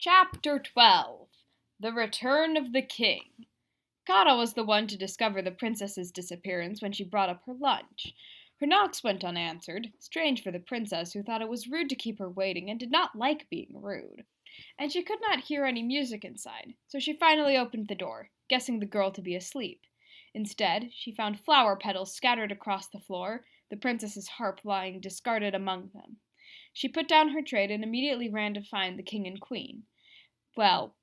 Chapter 12 The Return of the King. Kara was the one to discover the princess's disappearance when she brought up her lunch. Her knocks went unanswered, strange for the princess who thought it was rude to keep her waiting and did not like being rude. And she could not hear any music inside, so she finally opened the door, guessing the girl to be asleep. Instead, she found flower petals scattered across the floor, the princess's harp lying discarded among them. She put down her tray and immediately ran to find the king and queen. Well,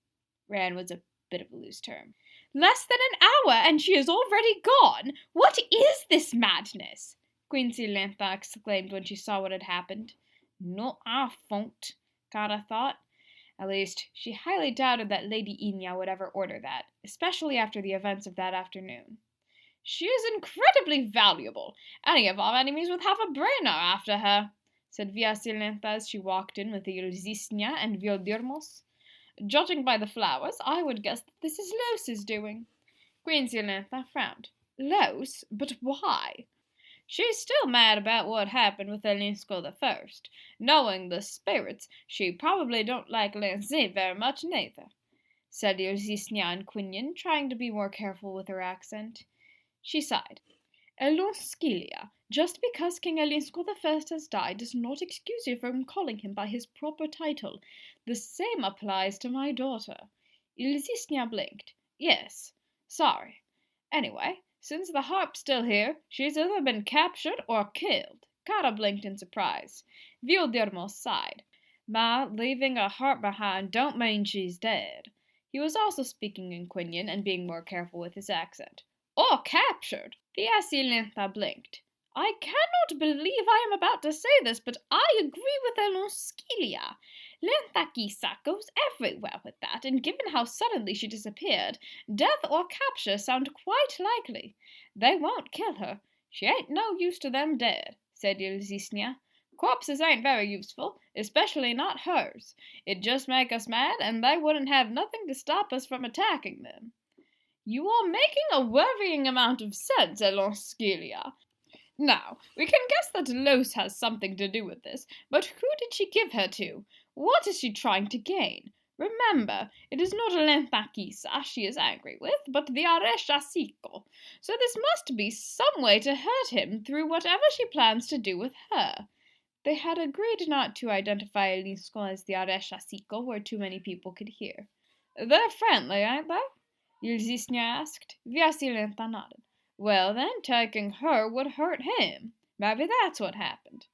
ran was a bit of a loose term. Less than an hour, and she is already gone! What is this madness? Queen Silenda exclaimed when she saw what had happened. Not our fault, Kara thought. At least, she highly doubted that Lady Quinia would ever order that, especially after the events of that afternoon. She is incredibly valuable. Any of our enemies would have a brainer after her, said Via Silenda as she walked in with Jarisse and Vildirmos. Judging by the flowers, I would guess that this is Los's doing. Queen Silenda frowned. Los? But why? She's still mad about what happened with Elinsco the First. Knowing the spirits, she probably don't like Lanczú very much neither, said Jarisse and Quinia, trying to be more careful with her accent. She sighed. Elinsco, just because King Elinsco the First has died does not excuse you from calling him by his proper title. The same applies to my daughter. Jarisse blinked. Yes, sorry. Anyway, since the harp's still here, she's either been captured or killed. Kara blinked in surprise. Vildirmos sighed. Ma, leaving a harp behind don't mean she's dead. He was also speaking in Quinian and being more careful with his accent. Or captured. Via Silenda blinked. I cannot believe I am about to say this, but I agree with Elinsco. Lanczú goes everywhere with that, and given how suddenly she disappeared, death or capture sound quite likely. They won't kill her. She ain't no use to them dead, said Jarisse. Corpses ain't very useful, especially not hers. It'd just make us mad, and they wouldn't have nothing to stop us from attacking them. You are making a worrying amount of sense, Elinsco. Now, we can guess that Los has something to do with this, but who did she give her to? What is she trying to gain? Remember, it is not Lanczú she is angry with, but the Jarissa King. So this must be some way to hurt him through whatever she plans to do with her. They had agreed not to identify Linsco as the Jarissa King where too many people could hear. They're friendly, ain't they? Jarisse asked. Via Silenda nodded. Well then, taking her would hurt him. Maybe that's what happened.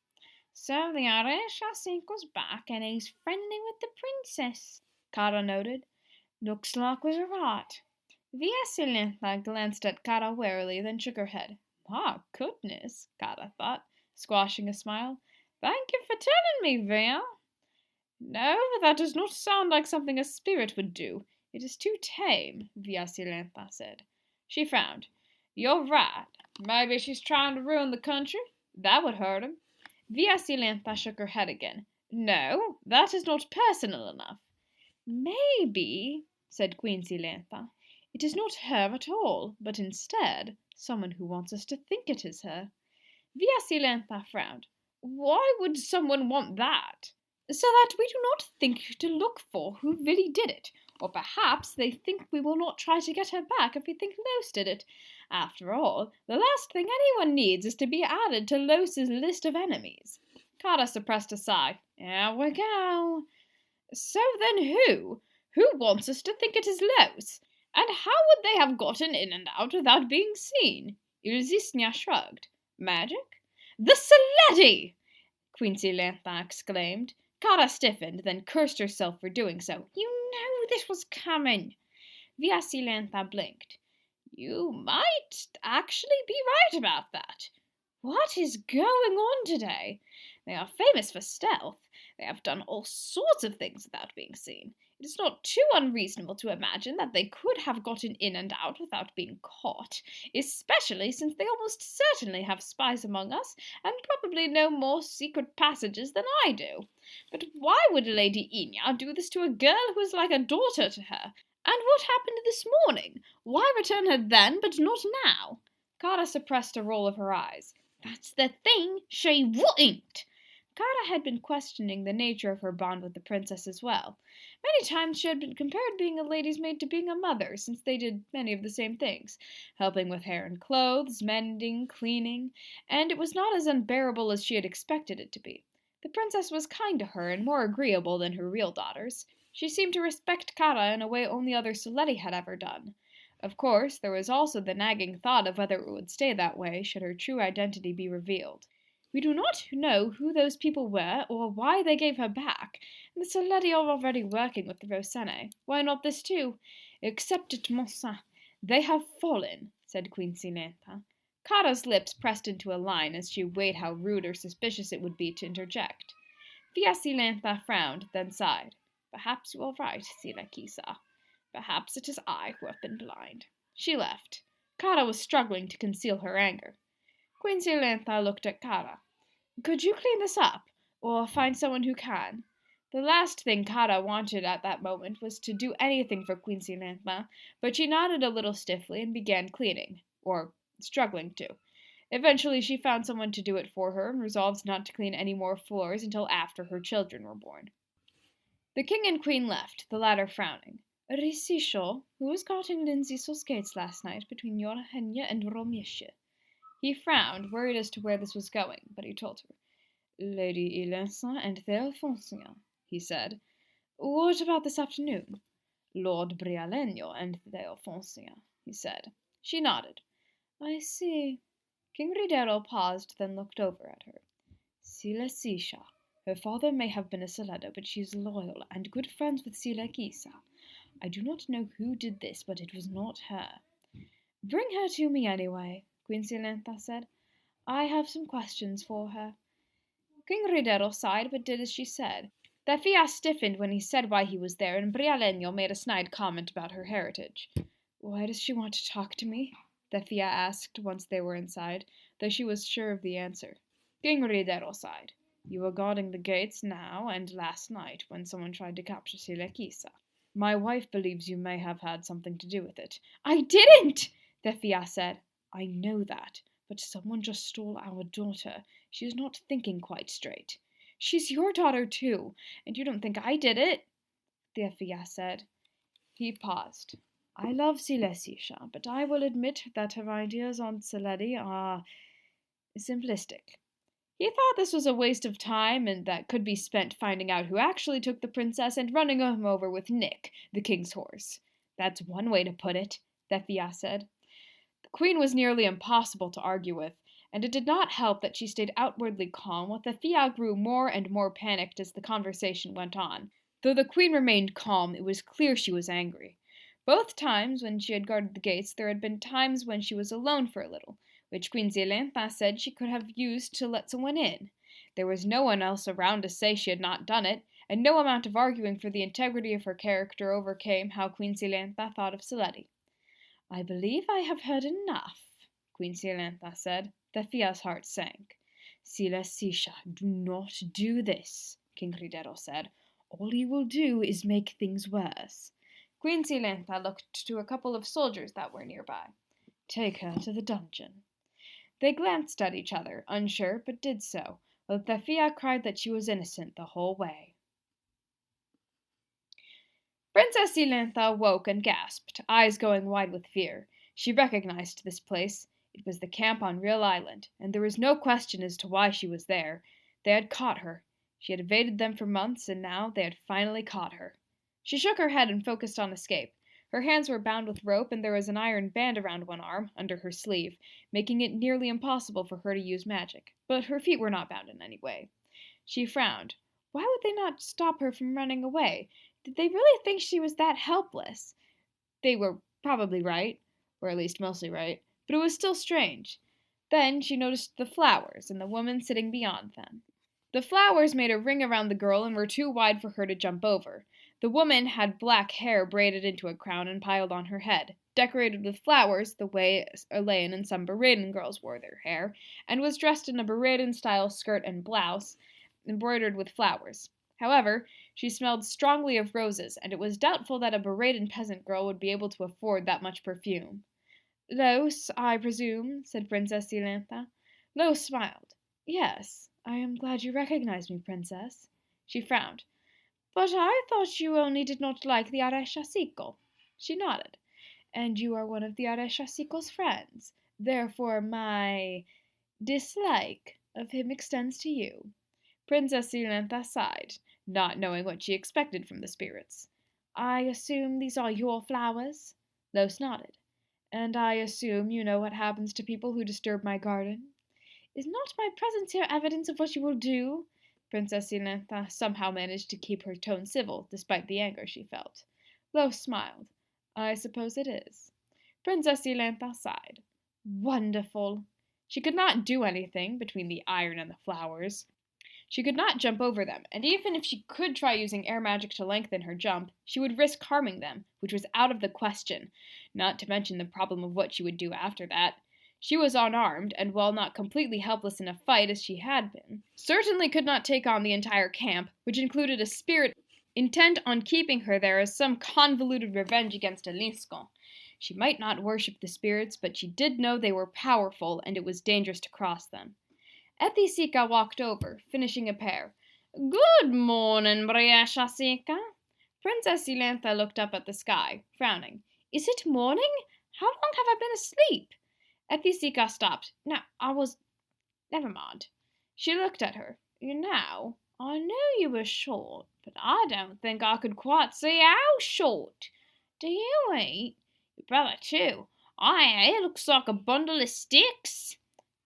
So the Jarissa King was back, and he's friendly with the princess, Kara noted. Looks like we're right. Via Silenda glanced at Kara warily, then shook her head. My goodness, Kara thought, squashing a smile. Thank you for telling me, Via. No, that does not sound like something a spirit would do. It is too tame, Via Silenda said. She frowned. You're right. Maybe she's trying to ruin the country. That would hurt him. Via Silenda shook her head again. No, that is not personal enough. Maybe, said Queen Silenda, it is not her at all, but instead someone who wants us to think it is her. Via Silenda frowned. Why would someone want that? So that we do not think to look for who really did it. Or perhaps they think we will not try to get her back if we think Los did it. After all, the last thing anyone needs is to be added to Los's list of enemies. Kara suppressed a sigh. Here we go. So then who? Who wants us to think it is Los? And how would they have gotten in and out without being seen? Jarisse shrugged. Magic? The Soledo! Queen Silenda exclaimed. Kara stiffened, then cursed herself for doing so. You know this was coming. Via Silenda blinked. You might actually be right about that. What is going on today? They are famous for stealth. They have done all sorts of things without being seen. It is not too unreasonable to imagine that they could have gotten in and out without being caught, especially since they almost certainly have spies among us, and probably know more secret passages than I do. But why would Lady Quinia do this to a girl who is like a daughter to her? And what happened this morning? Why return her then, but not now? Kara suppressed a roll of her eyes. That's the thing, she wouldn't. Kara had been questioning the nature of her bond with the princess as well. Many times she had been compared being a lady's maid to being a mother, since they did many of the same things, helping with hair and clothes, mending, cleaning, and it was not as unbearable as she had expected it to be. The princess was kind to her and more agreeable than her real daughters. She seemed to respect Kara in a way only other Soledi had ever done. Of course, there was also the nagging thought of whether it would stay that way should her true identity be revealed. We do not know who those people were or why they gave her back, and the Soledi are already working with the Rossene. Why not this too? Accept it, mon sang. They have fallen, said Queen Silenda. Kara's lips pressed into a line as she weighed how rude or suspicious it would be to interject. Fia Silenda frowned, then sighed. Perhaps you are right, Silekisa. Perhaps it is I who have been blind. She left. Kara was struggling to conceal her anger. Queen Silenda looked at Kara. Could you clean this up, or find someone who can? The last thing Kara wanted at that moment was to do anything for Queen Silenda, but she nodded a little stiffly and began cleaning, or struggling to. Eventually she found someone to do it for her and resolved not to clean any more floors until after her children were born. The king and queen left, the latter frowning. Risisho, who was guarding Linziso's gates last night between Yorhenya and Romieshe? He frowned, worried as to where this was going, but he told her. Lady Elensa and Theofonsia, he said. What about this afternoon? Lord Brialenio and Theofonsia, he said. She nodded. I see. King Ridero paused, then looked over at her. Silesisha. Her father may have been a Soledo, but she is loyal and good friends with Silekisa. I do not know who did this, but it was not her. Bring her to me anyway, Queen Silenda said. I have some questions for her. King Ridero sighed, but did as she said. Thefia stiffened when he said why he was there, and Brialenio made a snide comment about her heritage. Why does she want to talk to me? Thefia asked once they were inside, though she was sure of the answer. King Ridero sighed. You were guarding the gates now and last night when someone tried to capture Silekisa. My wife believes you may have had something to do with it. I didn't, Thefia said. I know that, but someone just stole our daughter. She is not thinking quite straight. She's your daughter too, and you don't think I did it, Thefia said. He paused. I love Silesisha, but I will admit that her ideas on Soledi are simplistic. He thought this was a waste of time and that could be spent finding out who actually took the princess and running him over with Nick, the king's horse. That's one way to put it, Thefia said. The queen was nearly impossible to argue with, and it did not help that she stayed outwardly calm, while Thefia grew more and more panicked as the conversation went on. Though the queen remained calm, it was clear she was angry. Both times when she had guarded the gates, there had been times when she was alone for a little, which Queen Silenda said she could have used to let someone in. There was no one else around to say she had not done it, and no amount of arguing for the integrity of her character overcame how Queen Silenda thought of Soledi. I believe I have heard enough, Queen Silenda said. Thefia's heart sank. Silesisha, do not do this, King Ridero said. All you will do is make things worse. Queen Silenda looked to a couple of soldiers that were nearby. Take her to the dungeon. They glanced at each other, unsure, but did so, while Thefia cried that she was innocent the whole way. Princess Silenda woke and gasped, eyes going wide with fear. She recognized this place. It was the camp on Real Island, and there was no question as to why she was there. They had caught her. She had evaded them for months, and now they had finally caught her. She shook her head and focused on escape. Her hands were bound with rope, and there was an iron band around one arm, under her sleeve, making it nearly impossible for her to use magic. But her feet were not bound in any way. She frowned. Why would they not stop her from running away? Did they really think she was that helpless? They were probably right, or at least mostly right, but it was still strange. Then she noticed the flowers and the woman sitting beyond them. The flowers made a ring around the girl and were too wide for her to jump over. The woman had black hair braided into a crown and piled on her head, decorated with flowers the way Elaine and some Beraden girls wore their hair, and was dressed in a Beraden-style skirt and blouse, embroidered with flowers. However, she smelled strongly of roses, and it was doubtful that a Beraden peasant girl would be able to afford that much perfume. Los, I presume, said Princess Silenda. Los smiled. Yes, I am glad you recognize me, Princess. She frowned. But I thought you only did not like the Jarissa. She nodded. And you are one of the Jarissa friends. Therefore my dislike of him extends to you. Princess Silenda sighed, not knowing what she expected from the spirits. I assume these are your flowers? Los nodded. And I assume you know what happens to people who disturb my garden? Is not my presence here evidence of what you will do? Princess Silenda somehow managed to keep her tone civil, despite the anger she felt. Los smiled. I suppose it is. Princess Silenda sighed. Wonderful. She could not do anything between the iron and the flowers. She could not jump over them, and even if she could try using air magic to lengthen her jump, she would risk harming them, which was out of the question, not to mention the problem of what she would do after that. She was unarmed, and while not completely helpless in a fight as she had been, certainly could not take on the entire camp, which included a spirit intent on keeping her there as some convoluted revenge against Linsco. She might not worship the spirits, but she did know they were powerful, and it was dangerous to cross them. Thefsco walked over, finishing a pear. Good morning, Jarissa. Princess Silenda looked up at the sky, frowning. Is it morning? How long have I been asleep? Thefsco stopped. No, never mind. She looked at her. Now, I knew you were short, but I don't think I could quite see how short. Do you eat? Your brother, too. He looks like a bundle of sticks.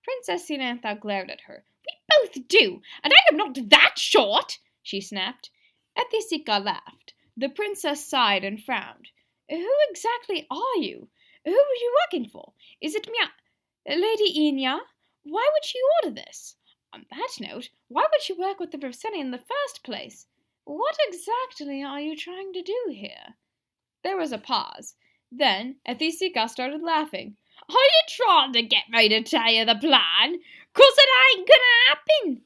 Princess Silenda glared at her. We both do, and I am not that short, she snapped. Thefsco laughed. The princess sighed and frowned. Who exactly are you? Who are you working for? Is it Lady Quinia? Why would she order this? On that note, why would she work with the Rossini in the first place? What exactly are you trying to do here? There was a pause. Then Thefsco started laughing. Are you trying to get me to tell you the plan? 'Cause it ain't gonna happen.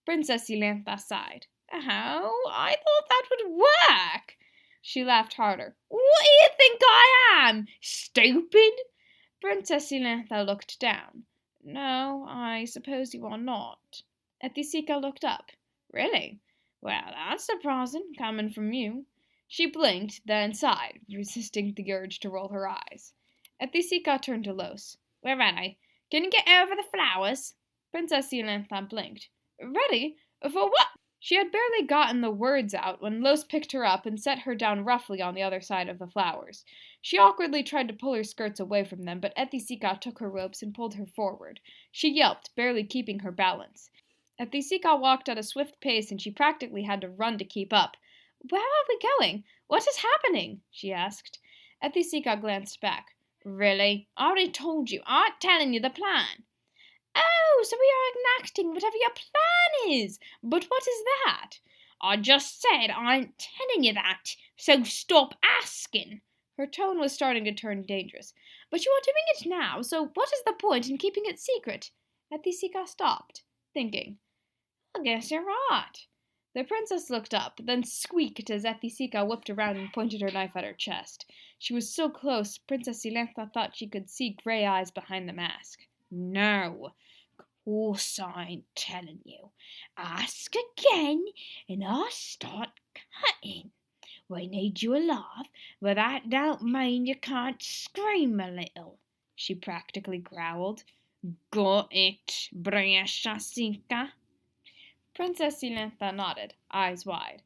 Princess Silenda sighed. Oh, I thought that would work. She laughed harder. What do you think I am? Stupid? Princess Silenda looked down. No, I suppose you are not. Thefsco looked up. Really? Well, that's surprising, coming from you. She blinked, then sighed, resisting the urge to roll her eyes. Thefsco turned to Los. We're ready. Can you get over the flowers? Princess Silenda blinked. Ready? For what? She had barely gotten the words out when Los picked her up and set her down roughly on the other side of the flowers. She awkwardly tried to pull her skirts away from them, but Thefsco took her ropes and pulled her forward. She yelped, barely keeping her balance. Thefsco walked at a swift pace, and she practically had to run to keep up. Where are we going? What is happening? She asked. Thefsco glanced back. Really? I already told you. I'm telling you the plan. Oh, so we are enacting whatever your plan is. But what is that? I just said I ain't telling you that, so stop asking. Her tone was starting to turn dangerous. But you are doing it now, so what is the point in keeping it secret? Thefsco stopped, thinking. I guess you're right. The princess looked up, then squeaked as Thefsco whipped around and pointed her knife at her chest. She was so close, Princess Silenda thought she could see gray eyes behind the mask. No, of course I ain't telling you. Ask again, and I'll start cutting. We need you alive, but that don't mean you can't scream a little, she practically growled. Got it, Jarissa? Princess Silenda nodded, eyes wide.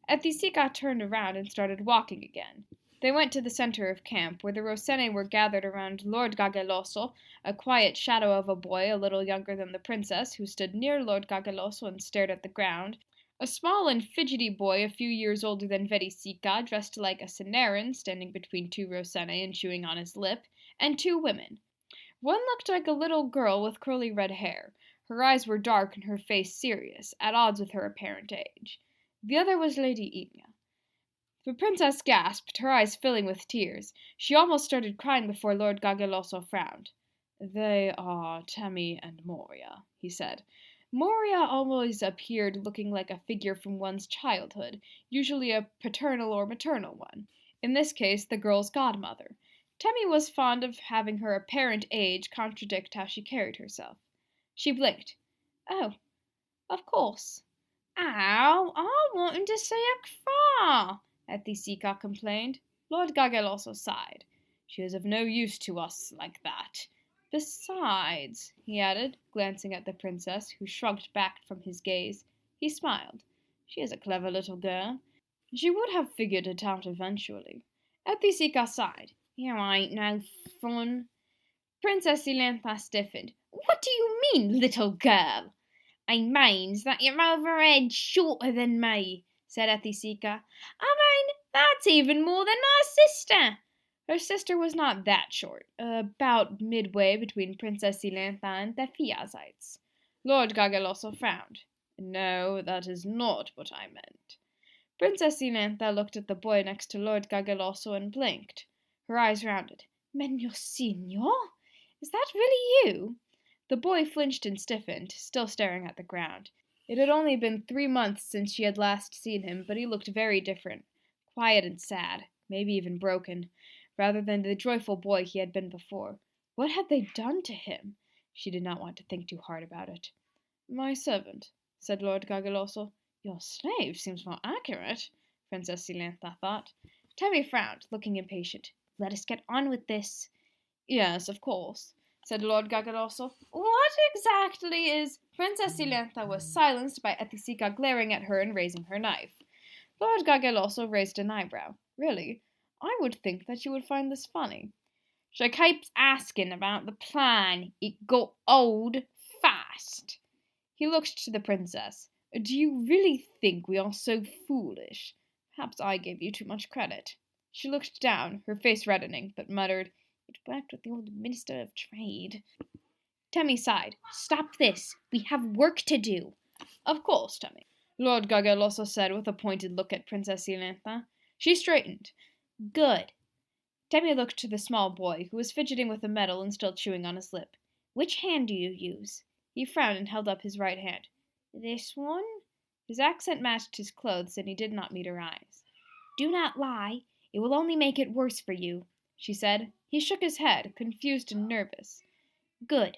Thefsco turned around and started walking again. They went to the center of camp, where the Rossini were gathered around Lord Gageloso, a quiet shadow of a boy a little younger than the princess, who stood near Lord Gageloso and stared at the ground, a small and fidgety boy a few years older than Jarissa, dressed like a Cineran, standing between two Rossini and chewing on his lip, and two women. One looked like a little girl with curly red hair. Her eyes were dark and her face serious, at odds with her apparent age. The other was Lady Quinia. The princess gasped, her eyes filling with tears. She almost started crying before Lord Gageloso frowned. They are Temmie and Moria, he said. Moria always appeared looking like a figure from one's childhood, usually a paternal or maternal one. In this case, the girl's godmother. Temmie was fond of having her apparent age contradict how she carried herself. She blinked. Oh, Of course. Ow, I want him to see a car, Ethisica complained. Lord Gagel also sighed. She is of no use to us like that. Besides, he added, glancing at the princess, who shrugged back from his gaze, he smiled. She is a clever little girl. She would have figured it out eventually. Ethisica sighed. You ain't no fun. Princess Silenda stiffened. What do you mean, little girl? I means that you're over a head shorter than me, said Ethisica. I mean, that's even more than my sister. Her sister was not that short, about midway between Princess Silenda and the Fiazites. Lord Gagel also frowned. No, that is not what I meant. Princess Silenda looked at the boy next to Lord Gageloso and blinked. Her eyes rounded. Signor? Is that really you? The boy flinched and stiffened, still staring at the ground. It had only been 3 months since she had last seen him, but he looked very different. Quiet and sad, maybe even broken, rather than the joyful boy he had been before. What had they done to him? She did not want to think too hard about it. My servant, said Lord Gageloso. Your slave seems more accurate, Princess Silenda thought. Tammy frowned, looking impatient. Let us get on with this. Yes, of course, said Lord Gageloso. What exactly is... Princess Silenda was silenced by Ethisica glaring at her and raising her knife. Lord Gageloso raised an eyebrow. Really? I would think that you would find this funny. She keeps asking about the plan. It got old fast. He looked to the princess. Do you really think we are so foolish? Perhaps I gave you too much credit. She looked down, her face reddening, but muttered, It worked with the old Minister of Trade. Temmie sighed. Stop this. We have work to do. Of course, Temmie, Lord Gageloso said with a pointed look at Princess Silenda. She straightened. Good. Temmie looked to the small boy, who was fidgeting with a medal and still chewing on his lip. Which hand do you use? He frowned and held up his right hand. This one? His accent matched his clothes, and he did not meet her eyes. Do not lie. It will only make it worse for you, she said. He shook his head, confused and nervous. Good.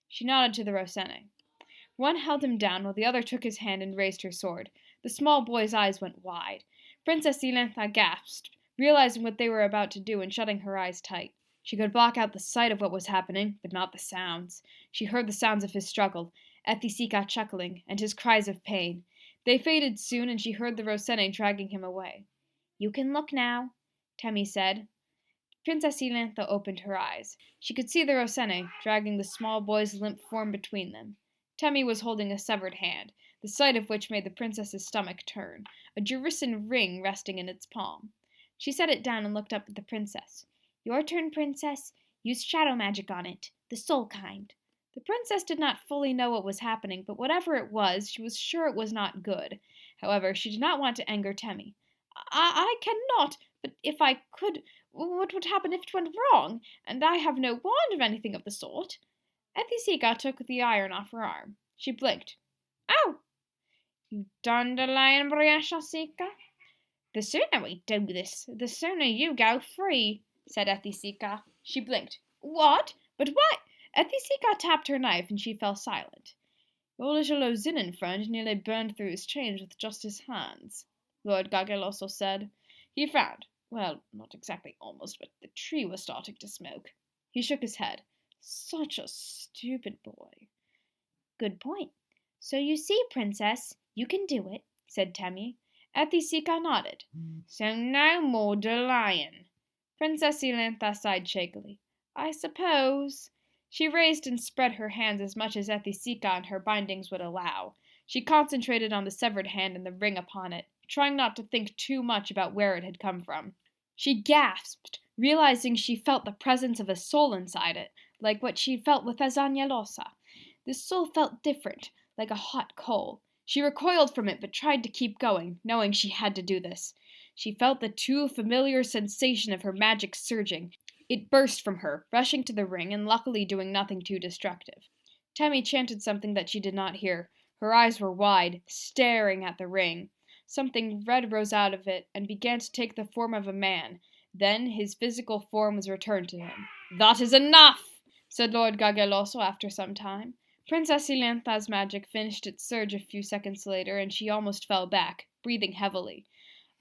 She nodded to the Rossini. One held him down, while the other took his hand and raised her sword. The small boy's eyes went wide. Princess Silenda gasped, realizing what they were about to do and shutting her eyes tight. She could block out the sight of what was happening, but not the sounds. She heard the sounds of his struggle, Ethisica chuckling, and his cries of pain. They faded soon, and she heard the Rossini dragging him away. You can look now, Temmie said. Princess Silenda opened her eyes. She could see the Rossini dragging the small boy's limp form between them. Temmie was holding a severed hand, the sight of which made the princess's stomach turn, a Jarissan ring resting in its palm. She set it down and looked up at the princess. Your turn, princess. Use shadow magic on it, the soul kind. The princess did not fully know what was happening, but whatever it was, she was sure it was not good. However, she did not want to anger Temmie. I cannot, but if I could, what would happen if it went wrong? And I have no wand of anything of the sort. Ethisica took the iron off her arm. She blinked. Ow! You dandelion briashasica? The sooner we do this, the sooner you go free, said Ethisica. She blinked. What? But why? Ethisica tapped her knife, and she fell silent. Your little Ozinin friend nearly burned through his chains with just his hands, Lord Gageloso said. He frowned. Well, not exactly almost, but the tree was starting to smoke. He shook his head. Such a stupid boy. Good point. So you see, princess, you can do it, said Temmie. Ethisica nodded. So no more delaying. Princess Silenda sighed shakily. I suppose. She raised and spread her hands as much as Ethisica and her bindings would allow. She concentrated on the severed hand and the ring upon it, trying not to think too much about where it had come from. She gasped, realizing she felt the presence of a soul inside it, like what she felt with Azagnolosa. This soul felt different, like a hot coal. She recoiled from it, but tried to keep going, knowing she had to do this. She felt the too familiar sensation of her magic surging. It burst from her, rushing to the ring, and luckily doing nothing too destructive. Temmie chanted something that she did not hear. Her eyes were wide, staring at the ring. Something red rose out of it and began to take the form of a man. Then his physical form was returned to him. That is enough, said Lord Gageloso after some time. Princess Silenta's magic finished its surge a few seconds later, and she almost fell back, breathing heavily.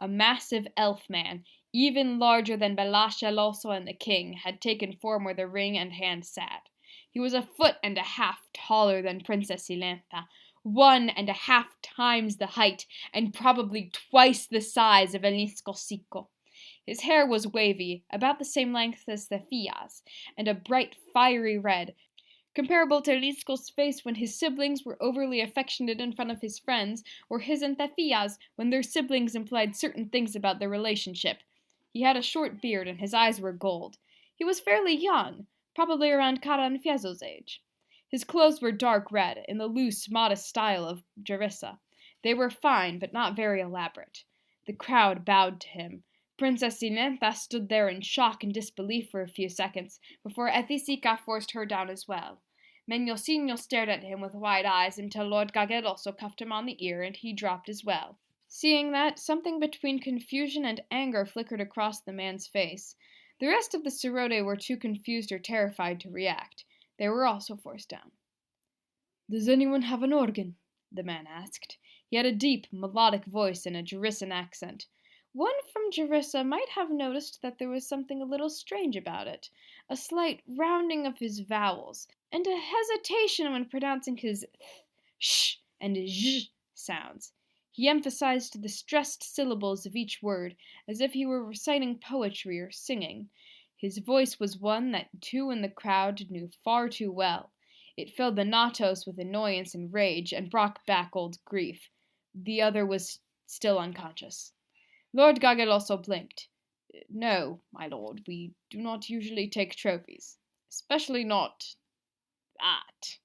A massive elf man, even larger than Belashalloso and the king, had taken form where the ring and hand sat. He was 1.5 feet taller than Princess Silenta, 1.5 times the height, and probably twice the size of Linsco. His hair was wavy, about the same length as Thefia's, and a bright fiery red, comparable to Linsco's face when his siblings were overly affectionate in front of his friends, or his and Thefia's when their siblings implied certain things about their relationship. He had a short beard and his eyes were gold. He was fairly young, probably around Cara and Fieso's age. His clothes were dark red, in the loose, modest style of Jarissa. They were fine, but not very elaborate. The crowd bowed to him. Princess Silenta stood there in shock and disbelief for a few seconds, before Ethisica forced her down as well. Menosino stared at him with wide eyes until Lord Gageloso cuffed him on the ear, and he dropped as well. Seeing that, something between confusion and anger flickered across the man's face. The rest of the Sorode were too confused or terrified to react. They were also forced down. "Does anyone have an organ?" the man asked. He had a deep, melodic voice and a Jarissan accent. One from Jarissa might have noticed that there was something a little strange about it, a slight rounding of his vowels, and a hesitation when pronouncing his sh and zh sounds. He emphasized the stressed syllables of each word, as if he were reciting poetry or singing. His voice was one that two in the crowd knew far too well. It filled the Natos with annoyance and rage, and brought back old grief. The other was still unconscious. Lord Gageloso blinked. "No, my lord, we do not usually take trophies. Especially not that."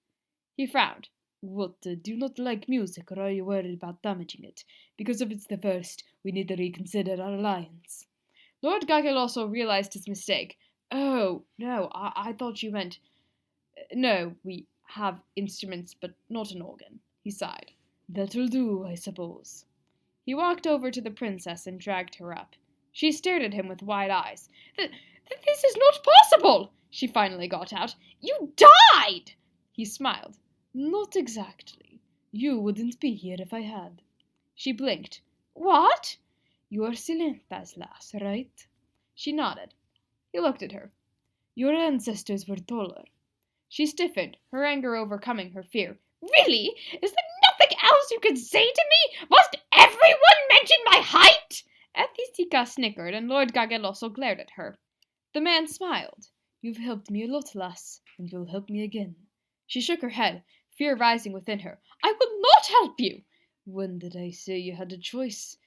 He frowned. "What, do you not like music, or are you worried about damaging it? Because if it's the first, we need to reconsider our alliance." Lord Gageloso realized his mistake. "Oh, no, I thought you meant... No, we have instruments, but not an organ." He sighed. "That'll do, I suppose." He walked over to the princess and dragged her up. She stared at him with wide eyes. This is not possible!" she finally got out. "You died!" He smiled. "Not exactly. You wouldn't be here if I had." She blinked. "What?" "You are Silenta's lass, right?" She nodded. He looked at her. "Your ancestors were taller." She stiffened, her anger overcoming her fear. "Really? Is there nothing else you could say to me? Must everyone mention my height?" Ethisica snickered, and Lord Gageloso glared at her. The man smiled. "You've helped me a lot, lass, and you'll help me again." She shook her head, fear rising within her. "I will not help you!" "When did I say you had a choice?"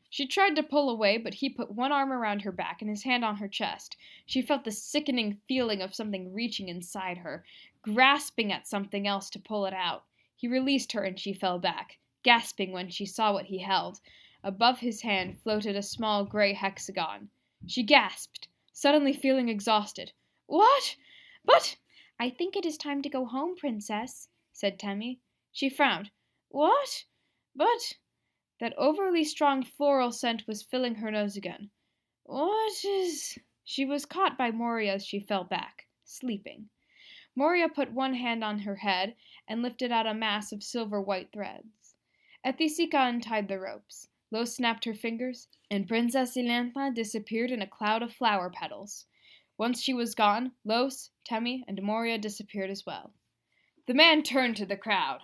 She tried to pull away, but he put one arm around her back and his hand on her chest. She felt the sickening feeling of something reaching inside her, grasping at something else to pull it out. He released her and she fell back, gasping when she saw what he held. Above his hand floated a small gray hexagon. She gasped, suddenly feeling exhausted. "What? But—" "I think it is time to go home, princess," said Temmie. She frowned. "What? But—" That overly strong floral scent was filling her nose again. "What is—" She was caught by Moria as she fell back, sleeping. Moria put one hand on her head and lifted out a mass of silver-white threads. Ethisica untied the ropes. Lo snapped her fingers, and Princess Silenta disappeared in a cloud of flower petals. Once she was gone, Los, Temmie, and Moria disappeared as well. The man turned to the crowd.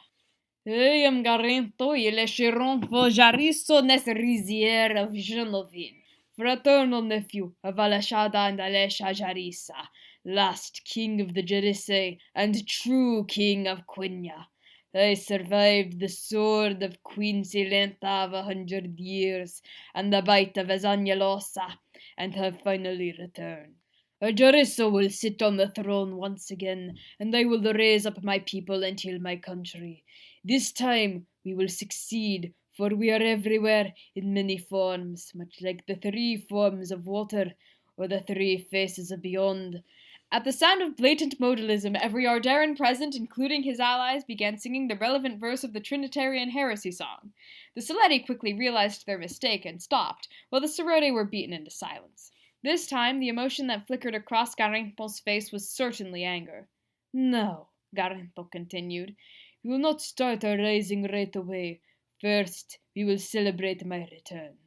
"I am Garento y le Chiron for Jarisso nes Rizier of Genovine, fraternal nephew of Alashada and Alesha Jarissa, last king of the Jarisse and true king of Quinia. I survived the sword of Queen Silenda of 100 years and the bite of Azagnolosa, and have finally returned. Jarissa will sit on the throne once again, and I will raise up my people and heal my country. This time we will succeed, for we are everywhere in many forms, much like the 3 forms of water, or the 3 faces of beyond." At the sound of blatant modalism, every Ardaran present, including his allies, began singing the relevant verse of the Trinitarian heresy song. The Soledo quickly realized their mistake and stopped, while the Sorode were beaten into silence. This time, the emotion that flickered across Garimpo's face was certainly anger. "No," Garento continued. "We will not start our rising right away. First, we will celebrate my return."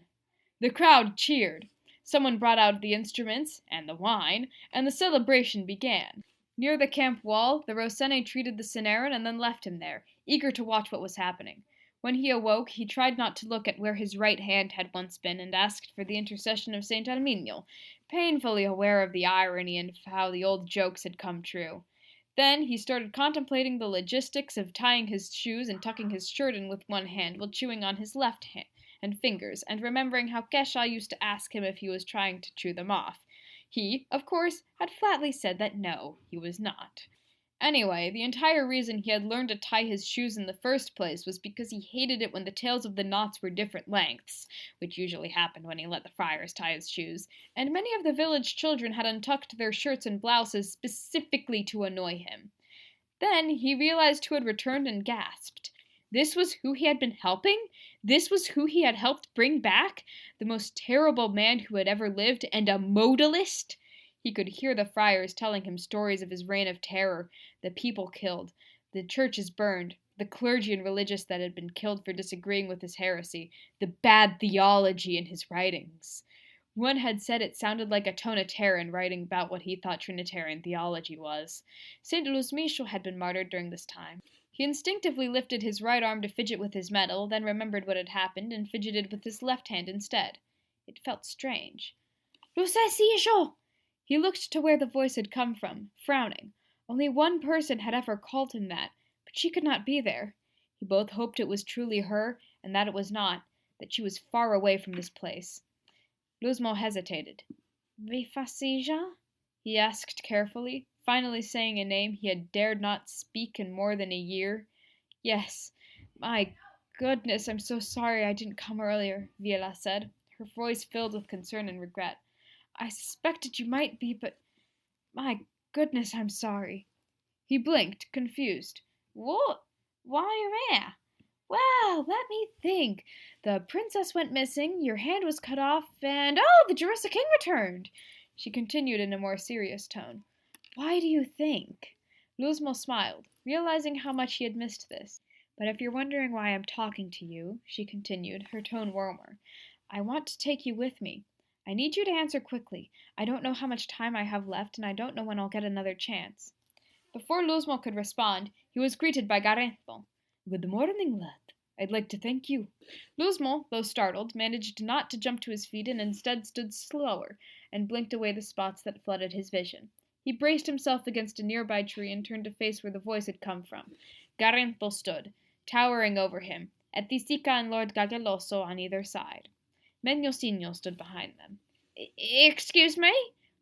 The crowd cheered. Someone brought out the instruments and the wine, and the celebration began. Near the camp wall, the Rossene treated the Cinerran and then left him there, eager to watch what was happening. When he awoke, he tried not to look at where his right hand had once been and asked for the intercession of Saint Erminio, painfully aware of the irony and of how the old jokes had come true. Then he started contemplating the logistics of tying his shoes and tucking his shirt in with one hand while chewing on his left hand and fingers, and remembering how Kesha used to ask him if he was trying to chew them off. He, of course, had flatly said that no, he was not. Anyway, the entire reason he had learned to tie his shoes in the first place was because he hated it when the tails of the knots were different lengths, which usually happened when he let the friars tie his shoes, and many of the village children had untucked their shirts and blouses specifically to annoy him. Then he realized who had returned and gasped. This was who he had been helping? This was who he had helped bring back? The most terrible man who had ever lived, and a modalist? He could hear the friars telling him stories of his reign of terror, the people killed, the churches burned, the clergy and religious that had been killed for disagreeing with his heresy, the bad theology in his writings. One had said it sounded like a Tonitarian writing about what he thought Trinitarian theology was. St. Luzmo had been martyred during this time. He instinctively lifted his right arm to fidget with his medal, then remembered what had happened and fidgeted with his left hand instead. It felt strange. "Lucesio!" He looked to where the voice had come from, frowning. Only one person had ever called him that, but she could not be there. He both hoped it was truly her, and that it was not, that she was far away from this place. Luzmo hesitated. "Vifasija?" he asked carefully, finally saying a name he had dared not speak in more than a year. "Yes. My goodness, I'm so sorry I didn't come earlier," Viela said, her voice filled with concern and regret. "I suspected you might be, but my goodness, I'm sorry." He blinked, confused. "What? Why, man? Well, let me think. The princess went missing, your hand was cut off, and the Jarissa King returned." She continued in a more serious tone. "Why do you think?" Luzmo smiled, realizing how much he had missed this. "But if you're wondering why I'm talking to you," she continued, her tone warmer, "I want to take you with me. I need you to answer quickly. I don't know how much time I have left, and I don't know when I'll get another chance." Before Luzmo could respond, he was greeted by Garento. "Good morning, lad. I'd like to thank you." Luzmo, though startled, managed not to jump to his feet and instead stood slower and blinked away the spots that flooded his vision. He braced himself against a nearby tree and turned to face where the voice had come from. Garento stood, towering over him, Etisica and Lord Gageloso on either side. Menosino stood behind them. "Excuse me?"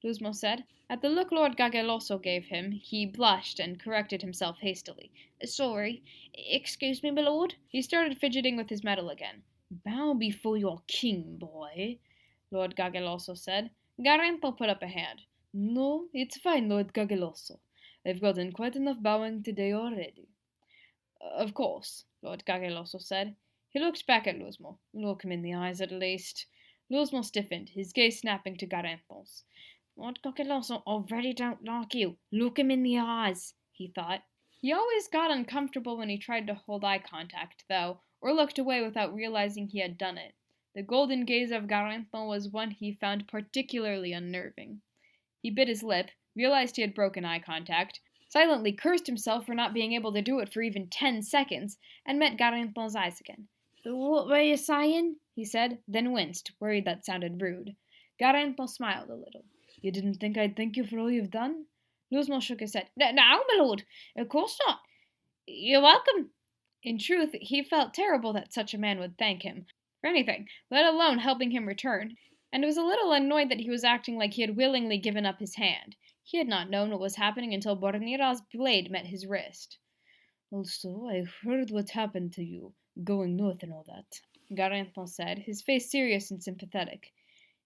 Luzmo said. At the look Lord Gageloso gave him, he blushed and corrected himself hastily. "Sorry. Excuse me, my lord." He started fidgeting with his medal again. "Bow before your king, boy," Lord Gageloso said. Garento put up a hand. "No, it's fine, Lord Gageloso. I've gotten quite enough bowing today already." "Of course," Lord Gageloso said. He looked back at Luzmo. "Look him in the eyes, at least." Luzmo stiffened, his gaze snapping to Garento's. "Lord Gageloso already don't like you. Look him in the eyes," he thought. He always got uncomfortable when he tried to hold eye contact, though, or looked away without realizing he had done it. The golden gaze of Garento was one he found particularly unnerving. He bit his lip, realized he had broken eye contact, silently cursed himself for not being able to do it for even 10 seconds, and met Garento's eyes again. "What were you saying?" he said, then winced, worried that sounded rude. Garento smiled a little. "You didn't think I'd thank you for all you've done?" Luzmo shook his head. "No, my lord, of course not. You're welcome." In truth, he felt terrible that such a man would thank him for anything, let alone helping him return, and was a little annoyed that he was acting like he had willingly given up his hand. He had not known what was happening until Bornira's blade met his wrist. "Also, I heard what happened to you, going north and all that," Garento said, his face serious and sympathetic.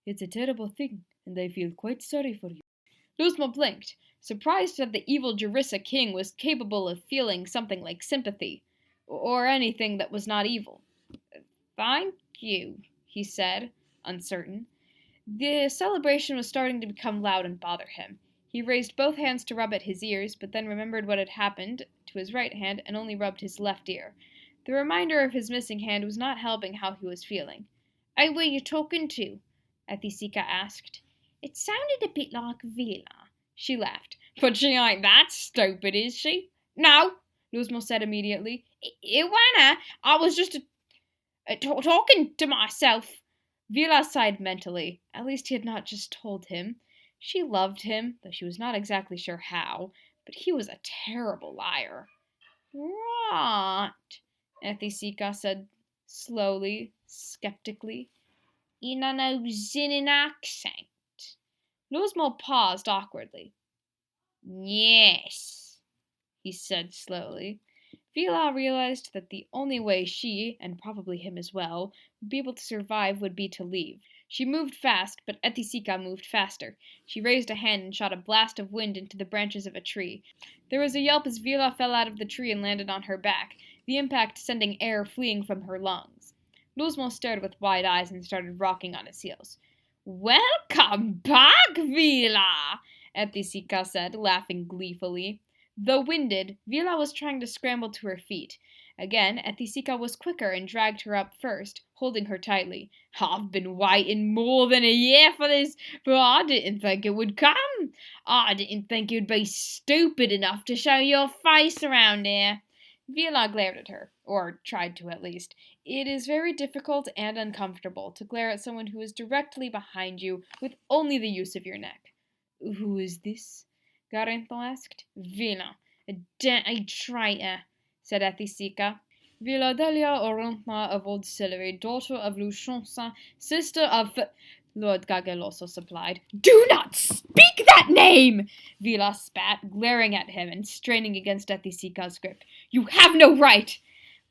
"It's a terrible thing, and I feel quite sorry for you." Luzmo blinked, surprised that the evil Jarissa King was capable of feeling something like sympathy, or anything that was not evil. "Thank you," he said, uncertain. The celebration was starting to become loud and bother him. He raised both hands to rub at his ears, but then remembered what had happened to his right hand and only rubbed his left ear. The reminder of his missing hand was not helping how he was feeling. "Hey, were you talking to?" Ethisica asked. "It sounded a bit like Vila." She laughed. "But she ain't that stupid, is she?" "No," Luzmo said immediately. It wasn't her. I was just talking to myself." Vila sighed mentally. At least he had not just told him. She loved him, though she was not exactly sure how, but he was a terrible liar. "Right," Ethisica said slowly, skeptically. "In an Oxinian accent." Luzmo paused awkwardly. "Yes," he said slowly. Vila realized that the only way she, and probably him as well, would be able to survive would be to leave. She moved fast, but Ethisica moved faster. She raised a hand and shot a blast of wind into the branches of a tree. There was a yelp as Vila fell out of the tree and landed on her back, the impact sending air fleeing from her lungs. Luzmo stared with wide eyes and started rocking on his heels. "Welcome back, Vila!" Ethisica said, laughing gleefully. Though winded, Vila was trying to scramble to her feet. Again, Ethisica was quicker and dragged her up first, holding her tightly. "I've been waiting more than a year for this, but I didn't think it would come. I didn't think you'd be stupid enough to show your face around here." Vila glared at her, or tried to at least. It is very difficult and uncomfortable to glare at someone who is directly behind you with only the use of your neck. "Who is this?" Garento asked. "Vila, a traitor," said Ethisica. "Vila Delia Orunma of Old Celery, daughter of Luchonsa, sister of Lord Gageloso supplied. "Do not speak that name!" Vila spat, glaring at him and straining against Ethisica's grip. "You have no right!"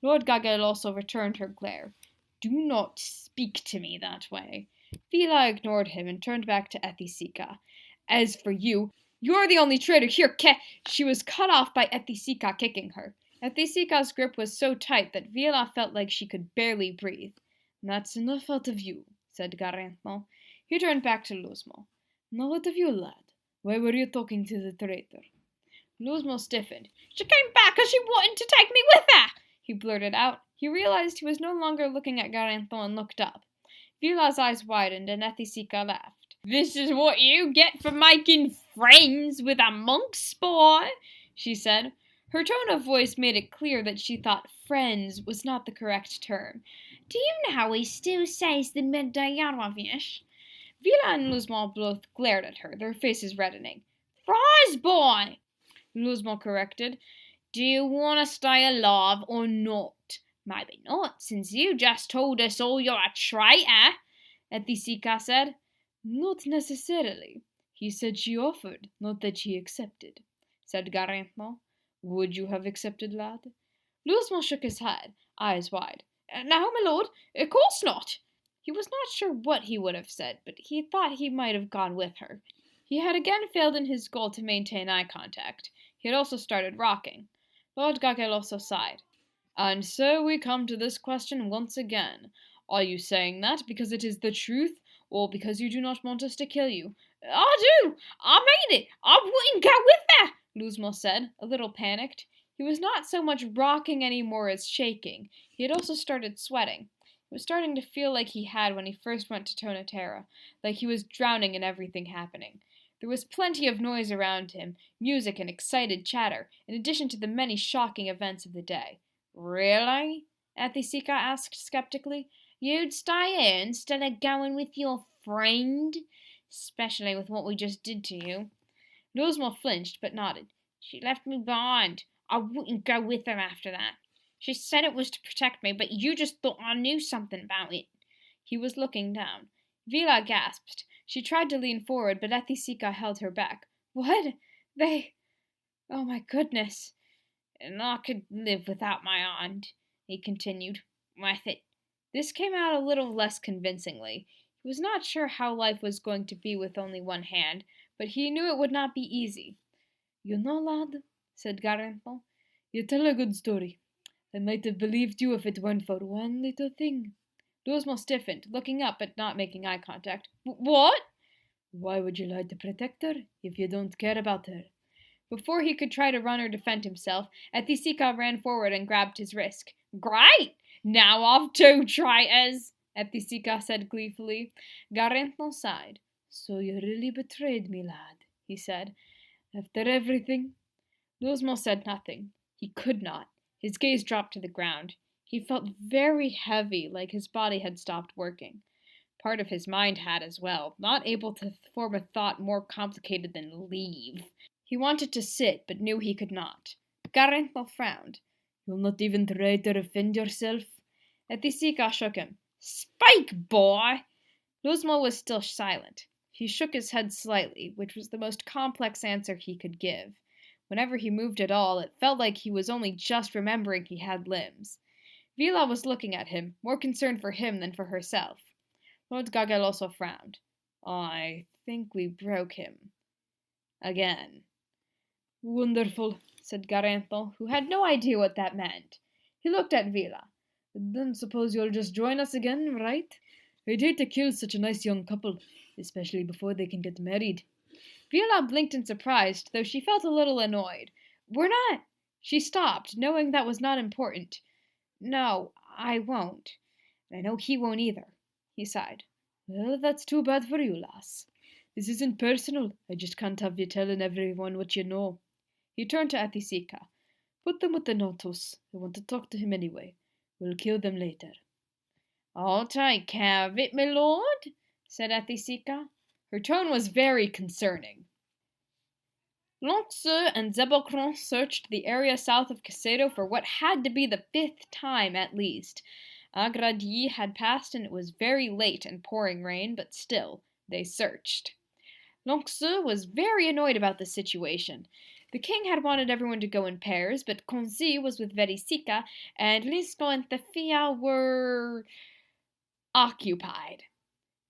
Lord Gageloso returned her glare. "Do not speak to me that way." Vila ignored him and turned back to Ethisica. "As for you, you're the only traitor here, She was cut off by Ethisica kicking her. Ethisica's grip was so tight that Vila felt like she could barely breathe. "That's enough out of you," said Garento. He turned back to Luzmo. "Now what of you, lad? Why were you talking to the traitor?" Luzmo stiffened. "She came back because she wanted to take me with her," he blurted out. He realized he was no longer looking at Garento and looked up. Vila's eyes widened and Ethisica laughed. "This is what you get for making friends with a monk's boy," she said. Her tone of voice made it clear that she thought friends was not the correct term. "Do you know how he still says the Medyarovish?" Vila and Luzmo both glared at her, their faces reddening. "Fry's boy," Luzmo corrected. "Do you want to stay alive or not?" "Maybe not, since you just told us all you're a traitor," Ethisica said. "Not necessarily. He said she offered, not that she accepted," said Garento. "Would you have accepted, lad?" Luzmo shook his head, eyes wide. "No, my lord, of course not." He was not sure what he would have said, but he thought he might have gone with her. He had again failed in his goal to maintain eye contact. He had also started rocking. Lord Gageloso sighed. "And so we come to this question once again. Are you saying that because it is the truth, or because you do not want us to kill you?" "I do! I mean it! I wouldn't go with her!" Luzmo said, a little panicked. He was not so much rocking anymore as shaking. He had also started sweating. He was starting to feel like he had when he first went to Tonatera, like he was drowning in everything happening. There was plenty of noise around him, music and excited chatter, in addition to the many shocking events of the day. "Really?" Ethisica asked skeptically. "You'd stay here instead of going with your friend? Especially with what we just did to you." Luzmo flinched, but nodded. "She left me behind. I wouldn't go with her after that. She said it was to protect me, but you just thought I knew something about it." He was looking down. Vila gasped. She tried to lean forward, but Ethisica held her back. "What? They... Oh my goodness." "And I could live without my aunt," he continued. "With it." This came out a little less convincingly. He was not sure how life was going to be with only one hand, but he knew it would not be easy. "You know, lad," said Garento, "you tell a good story. I might have believed you if it weren't for one little thing." Luzmo stiffened, looking up but not making eye contact. "What?" Why would you lie to protect her if you don't care about her? Before he could try to run or defend himself, Ethisica ran forward and grabbed his wrist. Great! Now I've two traitors, Ethisica said gleefully. Garantno sighed. So you really betrayed me, lad, he said. After everything? Luzmo said nothing. He could not. His gaze dropped to the ground. He felt very heavy, like his body had stopped working. Part of his mind had as well, not able to form a thought more complicated than leave. He wanted to sit, but knew he could not. Garantno frowned. You'll not even try to defend yourself? Ethisica shook him. Speak, boy! Luzmo was still silent. He shook his head slightly, which was the most complex answer he could give. Whenever he moved at all, it felt like he was only just remembering he had limbs. Vila was looking at him, more concerned for him than for herself. Lord Gagel also frowned. I think we broke him. Again. Wonderful, said Garantho, who had no idea what that meant. He looked at Vila. Then suppose you'll just join us again, right? I'd hate to kill such a nice young couple, especially before they can get married. Vila blinked in surprise, though she felt a little annoyed. We're not. She stopped, knowing that was not important. No, I won't. I know he won't either. He sighed. Well, that's too bad for you, lass. This isn't personal. I just can't have you telling everyone what you know. He turned to Ethisica. Put them with the Notus. I want to talk to him anyway. We'll kill them later. I'll take care of it, my lord, said Ethisica. Her tone was very concerning. Lanczú and Zebbocron searched the area south of Soledo for what had to be the 5th time at least. Agradi had passed and it was very late and pouring rain, but still, they searched. Lanczú was very annoyed about the situation. The king had wanted everyone to go in pairs, but Conzi was with Jarissa, and Linsco and Thefsco were occupied.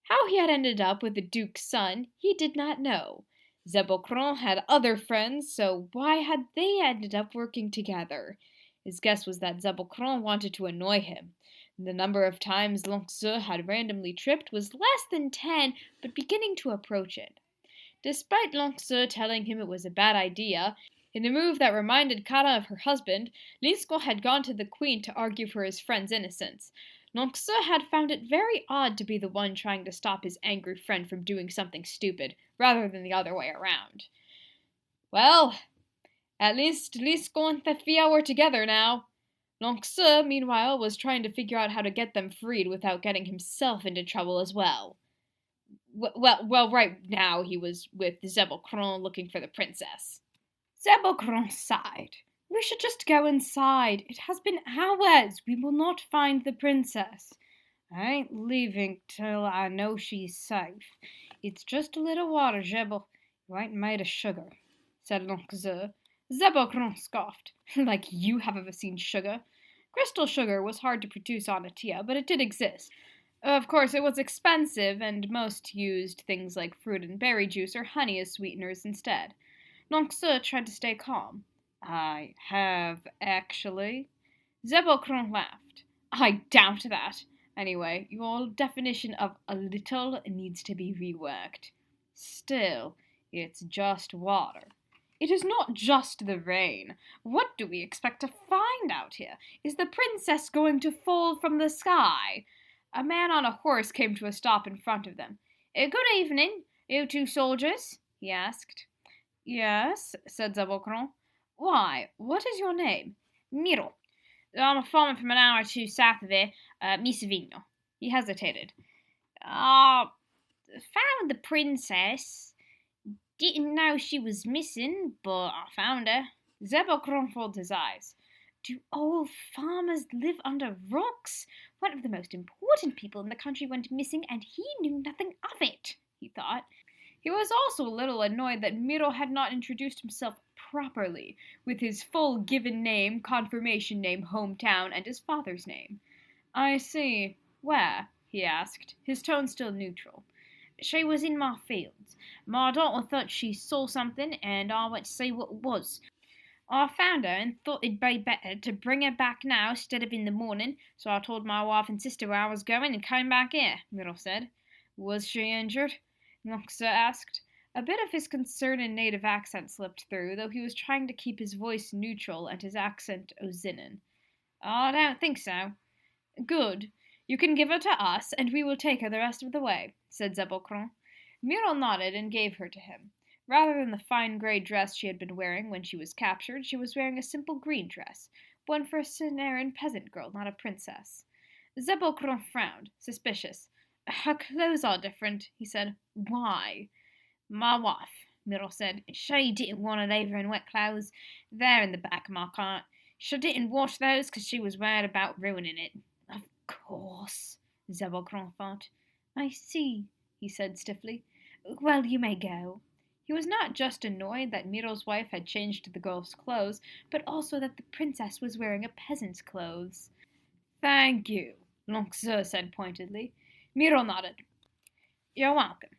How he had ended up with the duke's son, he did not know. Zebbocron had other friends, so why had they ended up working together? His guess was that Zebbocron wanted to annoy him. The number of times Lanczú had randomly tripped was less than 10, but beginning to approach it. Despite Lanczú telling him it was a bad idea, in a move that reminded Kara of her husband, Linsco had gone to the queen to argue for his friend's innocence. Lanczú had found it very odd to be the one trying to stop his angry friend from doing something stupid, rather than the other way around. Well, at least Linsco and Thefsco were together now. Lanczú, meanwhile, was trying to figure out how to get them freed without getting himself into trouble as well. Well, right now he was with Zebbocron looking for the princess. Zebbocron sighed. We should just go inside. It has been hours. We will not find the princess. I ain't leaving till I know she's safe. It's just a little water, Zebbo. You ain't made of sugar, said Lanczú. Zebbocron scoffed. Like you have ever seen sugar. Crystal sugar was hard to produce on Atia, but it did exist. Of course, it was expensive, and most used things like fruit and berry juice or honey as sweeteners instead. Lanczú tried to stay calm. I have, actually. Zebbocron laughed. I doubt that. Anyway, your definition of a little needs to be reworked. Still, it's just water. It is not just the rain. What do we expect to find out here? Is the princess going to fall from the sky? A man on a horse came to a stop in front of them. Good evening, you two soldiers, he asked. Yes, said Zebbocron. Why, what is your name? Miro. I'm a farmer from an hour or two south of here, Misavino. He hesitated. Found the princess. Didn't know she was missing, but I found her. Zebbocron rolled his eyes. Do all farmers live under rocks? One of the most important people in the country went missing, and he knew nothing of it, he thought. He was also a little annoyed that Miro had not introduced himself properly, with his full given name, confirmation name, hometown, and his father's name. I see. Where? He asked, his tone still neutral. She was in my fields. My daughter thought she saw something, and I went to see what it was. I found her and thought it'd be better to bring her back now instead of in the morning, so I told my wife and sister where I was going and came back here, Miro said. Was she injured? Lanczú asked. A bit of his concern in native accent slipped through, though he was trying to keep his voice neutral and his accent Ozinin. I don't think so. Good. You can give her to us, and we will take her the rest of the way, said Zebbocron. Miro nodded and gave her to him. Rather than the fine grey dress she had been wearing when she was captured, she was wearing a simple green dress, one for a Cimmerian peasant girl, not a princess. Zebbocron frowned, suspicious. Her clothes are different, he said. Why? My wife, Miro said. She didn't want to leave her in wet clothes. They're in the back of my cart. She didn't wash those because she was worried about ruining it. Of course, Zebbocron thought. I see, he said stiffly. Well, you may go. He was not just annoyed that Miro's wife had changed the girl's clothes, but also that the princess was wearing a peasant's clothes. Thank you, Lanczú said pointedly. Miro nodded. You're welcome.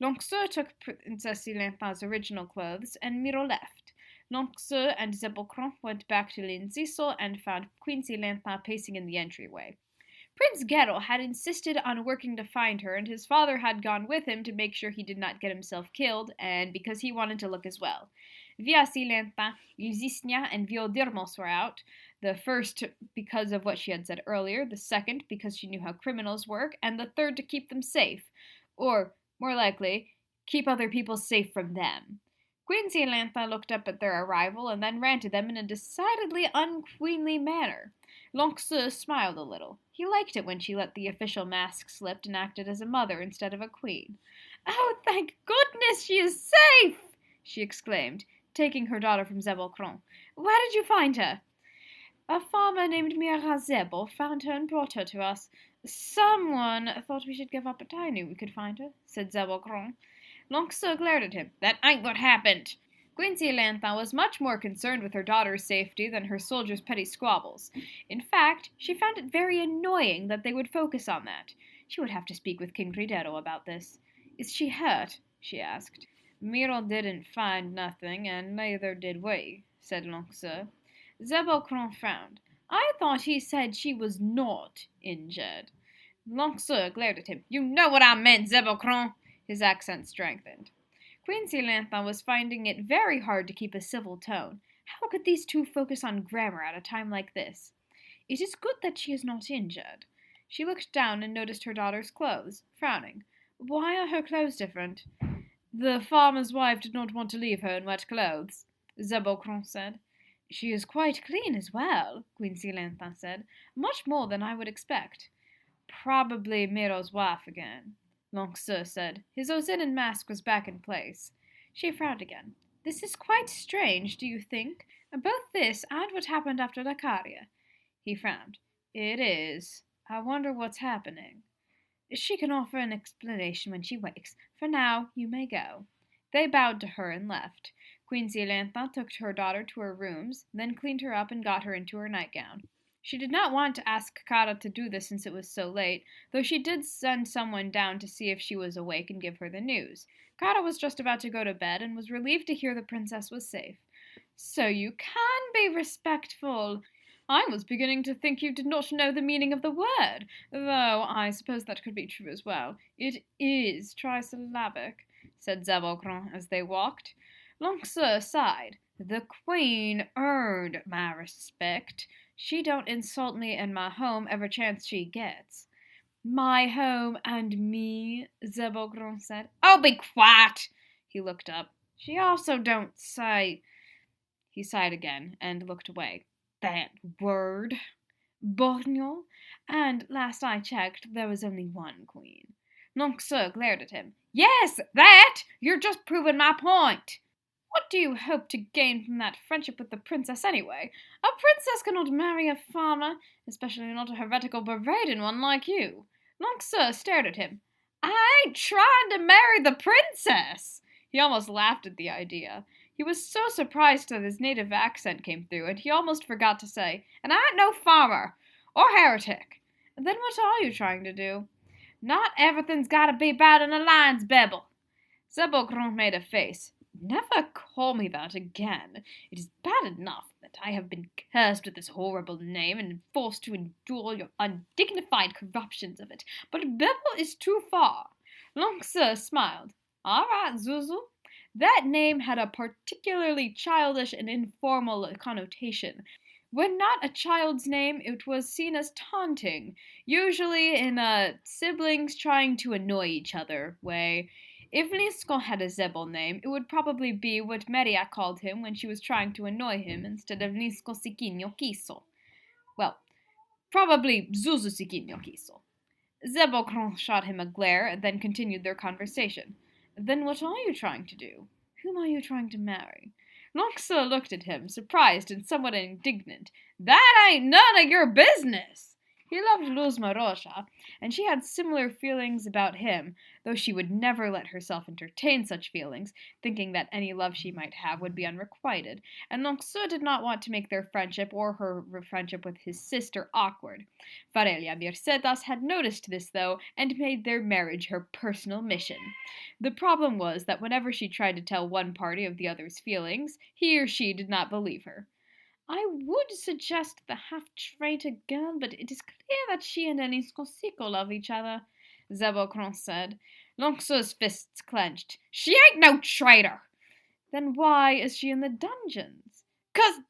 Lanczú took Princess Silenda's original clothes, and Miro left. Lanczú and Zebbocron went back to Linsco and found Queen Silenda pacing in the entryway. Prince Geralt had insisted on working to find her, and his father had gone with him to make sure he did not get himself killed, and because he wanted to look as well. Via Silenda, Luzisnia, and Viodirmos were out, the first because of what she had said earlier, the second because she knew how criminals work, and the third to keep them safe, or, more likely, keep other people safe from them. Queen Silenda looked up at their arrival and then ran to them in a decidedly unqueenly manner. Lanczú smiled a little. He liked it when she let the official mask slip and acted as a mother instead of a queen. Oh, thank goodness she is safe! She exclaimed, taking her daughter from Zebbocron. Where did you find her? A farmer named Mirazebo found her and brought her to us. Someone thought we should give up, but I knew we could find her, said Zebbocron. Lanczú glared at him. That ain't what happened. Queen Silenda was much more concerned with her daughter's safety than her soldiers' petty squabbles. In fact, she found it very annoying that they would focus on that. She would have to speak with King Ridero about this. Is she hurt? She asked. Miro didn't find nothing, and neither did we, said Lanczú. Zebbocron frowned. I thought he said she was not injured. Lanczú glared at him. You know what I meant, Zebbocron. His accent strengthened. Queen Silenda was finding it very hard to keep a civil tone. How could these two focus on grammar at a time like this? It is good that she is not injured. She looked down and noticed her daughter's clothes, frowning. Why are her clothes different? The farmer's wife did not want to leave her in wet clothes, Zebbocron said. She is quite clean as well, Queen Silenda said. Much more than I would expect. Probably Miro's wife again, Lanczú said. His Ozinin mask was back in place. She frowned again. This is quite strange, do you think? Both this and what happened after Lacaria. He frowned. It is. I wonder what's happening. She can offer an explanation when she wakes. For now, you may go. They bowed to her and left. Queen Silenda took her daughter to her rooms, then cleaned her up and got her into her nightgown. She did not want to ask Kara to do this since it was so late, though she did send someone down to see if she was awake and give her the news. Kara was just about to go to bed and was relieved to hear the princess was safe. So you can be respectful. I was beginning to think you did not know the meaning of the word, though I suppose that could be true as well. It is trisyllabic, said Zebbocron as they walked. Lanczú sighed. The queen earned my respect. She don't insult me in my home every chance she gets. My home and me, Zebbocron said. Oh, be quiet! He looked up. She also don't say... He sighed again and looked away. That word. Borgnol? And last I checked, there was only one queen. Lanczú glared at him. Yes, that! You're just proving my point. What do you hope to gain from that friendship with the princess anyway? A princess cannot marry a farmer, especially not a heretical Bavarian one like you. Lanczú stared at him. I ain't trying to marry the princess! He almost laughed at the idea. He was so surprised that his native accent came through, and he almost forgot to say, and I ain't no farmer, or heretic. Then what are you trying to do? Not everything's gotta be about an alliance, Bebel. Zebbocron made a face. Never call me that again. It is bad enough that I have been cursed with this horrible name and forced to endure your undignified corruptions of it, but Bebel is too far. Lanczú smiled. All right, Zuzu. That name had a particularly childish and informal connotation. When not a child's name, it was seen as taunting, usually in a siblings trying to annoy each other way. If Linsco had a Zebel name, it would probably be what Maria called him when she was trying to annoy him instead of Linsco Siquinho Quiso. Well, probably Zuzu Siquinho Quiso. Zebbocron shot him a glare and then continued their conversation. Then what are you trying to do? Whom are you trying to marry? Lanczou looked at him, surprised and somewhat indignant. That ain't none of your business! He loved Luzmo Roja, and she had similar feelings about him, though she would never let herself entertain such feelings, thinking that any love she might have would be unrequited, and Lanczou did not want to make their friendship or her friendship with his sister awkward. Farelia Mircetas had noticed this, though, and made their marriage her personal mission. The problem was that whenever she tried to tell one party of the other's feelings, he or she did not believe her. I would suggest the half-traitor girl, but it is clear that she and Elinsco love each other, Zebbocron said. Lanczou's fists clenched. She ain't no traitor! Then why is she in the dungeons? 'Cause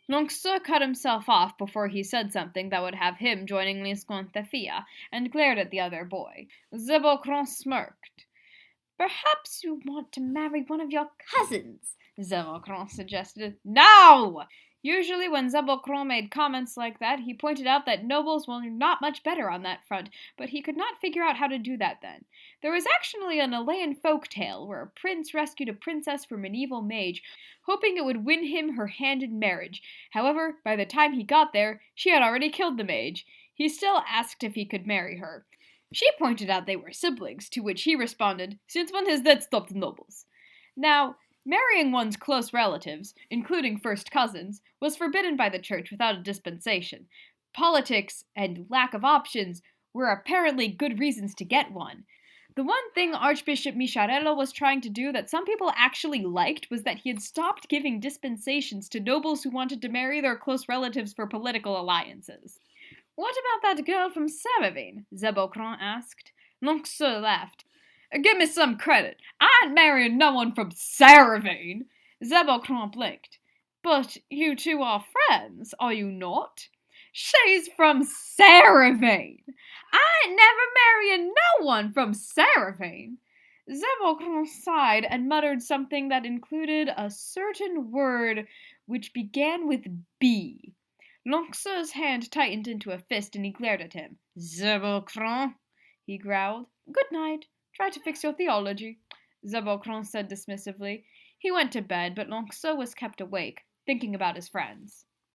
Lanczou cut himself off before he said something that would have him joining Linsco and Thefia, and glared at the other boy. Zebbocron smirked. Perhaps you want to marry one of your cousins, Zebbocron suggested. No! Usually when Zebbocron made comments like that, he pointed out that nobles were not much better on that front, but he could not figure out how to do that then. There was actually an Alayan folk tale where a prince rescued a princess from an evil mage, hoping it would win him her hand in marriage. However, by the time he got there, she had already killed the mage. He still asked if he could marry her. She pointed out they were siblings, to which he responded, "Since when has that stopped nobles?" Now, marrying one's close relatives, including first cousins, was forbidden by the church without a dispensation. Politics and lack of options were apparently good reasons to get one. The one thing Archbishop Micharello was trying to do that some people actually liked was that he had stopped giving dispensations to nobles who wanted to marry their close relatives for political alliances. What about that girl from Cervirnicadar? Zebbocron asked. Lanczou laughed. Give me some credit. I ain't marrying no one from Cervirnicadar. Zebbocron blinked. But you two are friends, are you not? She's from Cervirnicadar. I ain't never marrying no one from Cervirnicadar. Zebbocron sighed and muttered something that included a certain word which began with B. Lanczou's hand tightened into a fist and he glared at him. Zebbocron, he growled. Good night. Try to fix your theology, Zebbocron said dismissively. He went to bed, but Lanczou was kept awake, thinking about his friends.